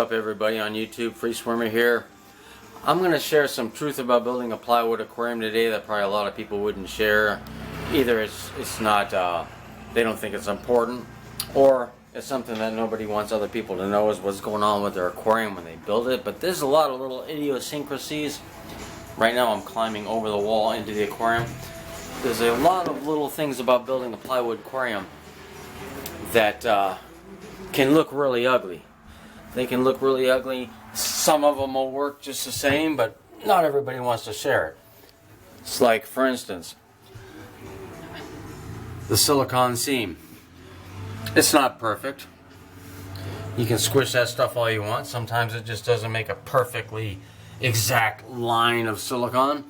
up, everybody on YouTube? Free Swimmer here. I'm going to share some truth about building a plywood aquarium today that probably a lot of people wouldn't share. Either it's not, they don't think it's important, or it's something that nobody wants other people to know is what's going on with their aquarium when they build it. But there's a lot of little idiosyncrasies. Right now I'm climbing over the wall into the aquarium. There's a lot of little things about building a plywood aquarium that can look really ugly. They can look really ugly. Some of them will work just the same, but not everybody wants to share it. It's like, for instance, the silicone seam. It's not perfect. You can squish that stuff all you want. Sometimes it just doesn't make a perfectly exact line of silicone.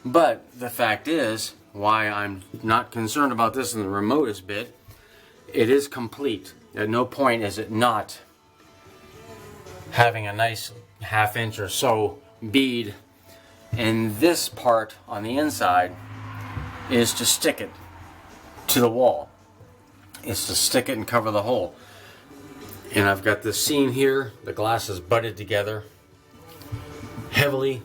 But the fact is, why I'm not concerned about this in the remotest bit, it is complete. At no point is it not having a nice half-inch or so bead, and this part on the inside is to stick it to the wall. It's to stick it and cover the hole. And I've got this seam here. The glass is butted together, heavily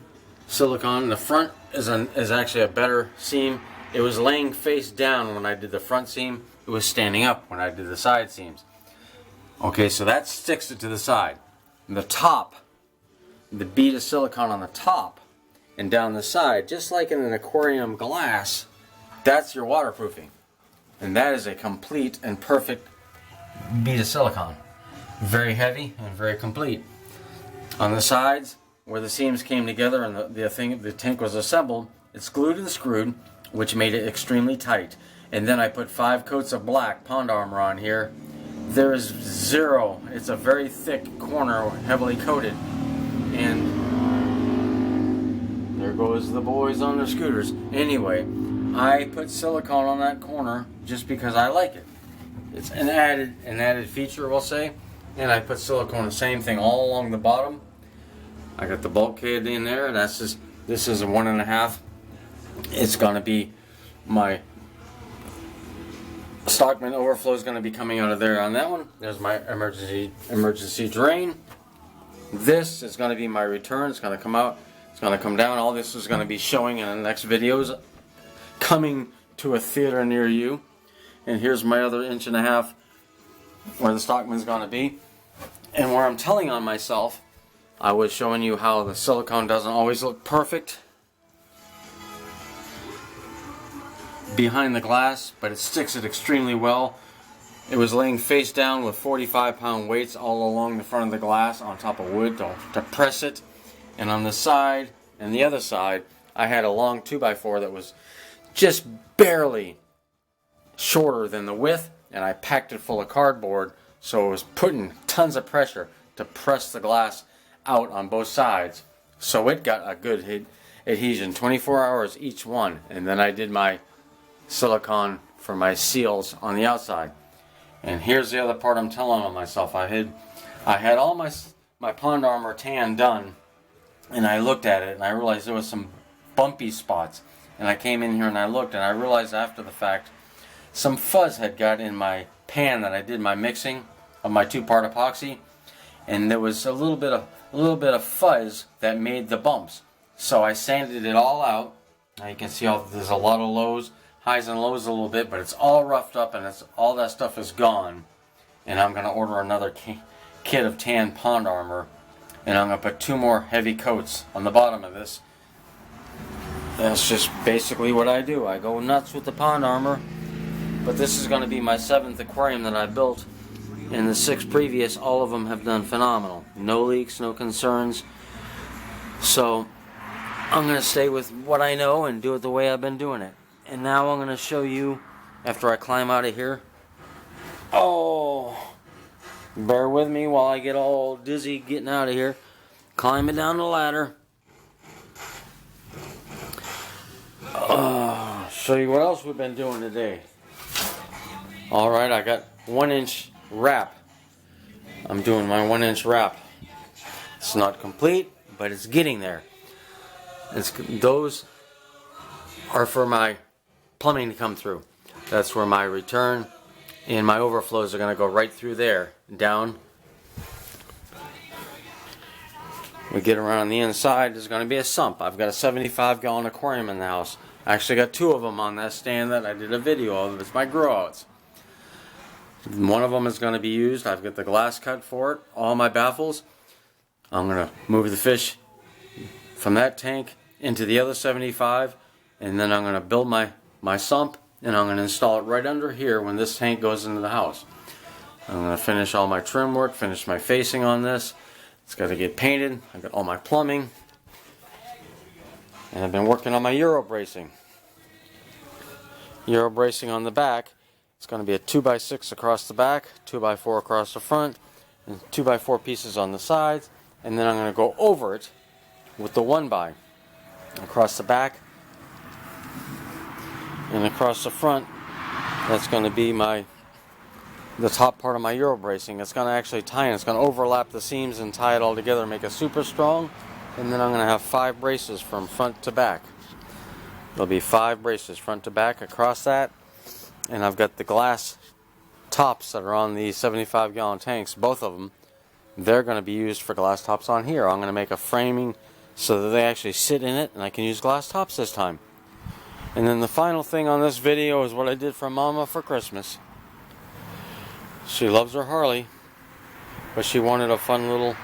silicone. The front is actually a better seam. It was laying face down when I did the front seam. It was standing up when I did the side seams. Okay, so that sticks it to the side. The top, the bead of silicone on the top and down the side, just like in an aquarium glass, that's your waterproofing. And that is a complete and perfect bead of silicone. Very heavy and very complete. On the sides, where the seams came together and the tank was assembled, it's glued and screwed, which made it extremely tight. And then I put 5 coats of black pond armor on here. There is zero. It's a very thick corner, heavily coated. And there goes the boys on their scooters. Anyway, I put silicone on that corner just because I like it. It's an added feature, we'll say. And I put silicone, the same thing, all along the bottom. I got the bulkhead in there. This is a 1.5. It's going to be my Stockman overflow is going to be coming out of there on that one. There's my emergency drain. This is going to be my return. It's going to come out. It's going to come down. All this is going to be showing in the next videos coming to a theater near you. And here's my other 1.5 inches where the Stockman's going to be. And where I'm telling on myself, I was showing you how the silicone doesn't always look perfect behind the glass, but it sticks it extremely well. It was laying face down with 45-pound weights all along the front of the glass on top of wood to press it. And on the side and the other side, I had a long 2x4 that was just barely shorter than the width, and I packed it full of cardboard, so it was putting tons of pressure to press the glass out on both sides. So it got a good adhesion, 24 hours each one. And then I did my silicone for my seals on the outside. And here's the other part I'm telling on myself. I had all my pond armor tan done, and I looked at it and I realized there was some bumpy spots. And I came in here and I looked, and I realized after the fact some fuzz had got in my pan that I did my mixing of my 2-part epoxy, and there was a little bit of fuzz that made the bumps. So I sanded it all out. Now you can see there's a lot of lows, highs and lows a little bit, but it's all roughed up and all that stuff is gone. And I'm going to order another kit of tan pond armor, and I'm going to put 2 more heavy coats on the bottom of this. That's just basically what I do. I go nuts with the pond armor. But this is going to be my 7th aquarium that I built. And the 6 previous, all of them have done phenomenal. No leaks, no concerns. So I'm going to stay with what I know and do it the way I've been doing it. And now I'm going to show you, after I climb out of here. Oh, bear with me while I get all dizzy getting out of here. Climbing down the ladder. Show you what else we've been doing today. Alright, I got 1-inch wrap. I'm doing my 1-inch wrap. It's not complete, but it's getting there. Those are for my plumbing to come through. That's where my return and my overflows are going to go right through there, down we get around the inside, there's going to be a sump. I've got a 75-gallon aquarium in the house. I actually got 2 of them on that stand that I did a video of. It's my grow outs. One of them is going to be used. I've got the glass cut for it, all my baffles. I'm going to move the fish from that tank into the other 75, and then I'm going to build my sump, and I'm going to install it right under here when this tank goes into the house. I'm going to finish all my trim work, finish my facing on this. It's got to get painted. I've got all my plumbing. And I've been working on my Euro bracing. Euro bracing on the back. It's going to be a 2x6 across the back, 2x4 across the front, and 2x4 pieces on the sides. And then I'm going to go over it with the 1x across the back and across the front. That's going to be the top part of my Euro bracing. It's going to actually tie in. It's going to overlap the seams and tie it all together and make it super strong. And then I'm going to have 5 braces from front to back. There'll be 5 braces front to back across that. And I've got the glass tops that are on the 75-gallon tanks, both of them. They're going to be used for glass tops on here. I'm going to make a framing so that they actually sit in it and I can use glass tops this time. And then the final thing on this video is what I did for Mama for Christmas. She loves her Harley, but she wanted a fun little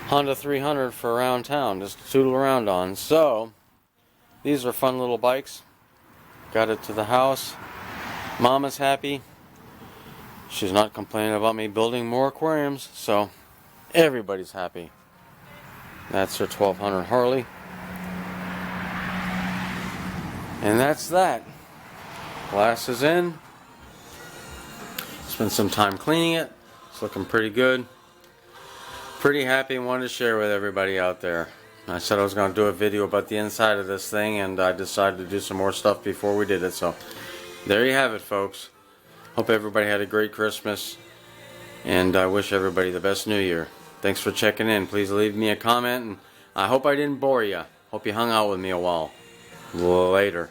Honda 300 for around town, just to tootle around on. So, these are fun little bikes. Got it to the house. Mama's happy. She's not complaining about me building more aquariums, so everybody's happy. That's her 1200 Harley. And that's that. Glass is in. Spent some time cleaning it. It's looking pretty good. Pretty happy and wanted to share with everybody out there. I said I was going to do a video about the inside of this thing, and I decided to do some more stuff before we did it. So there you have it, folks. Hope everybody had a great Christmas, and I wish everybody the best New Year. Thanks for checking in. Please leave me a comment, and I hope I didn't bore you. Hope you hung out with me a while. Later.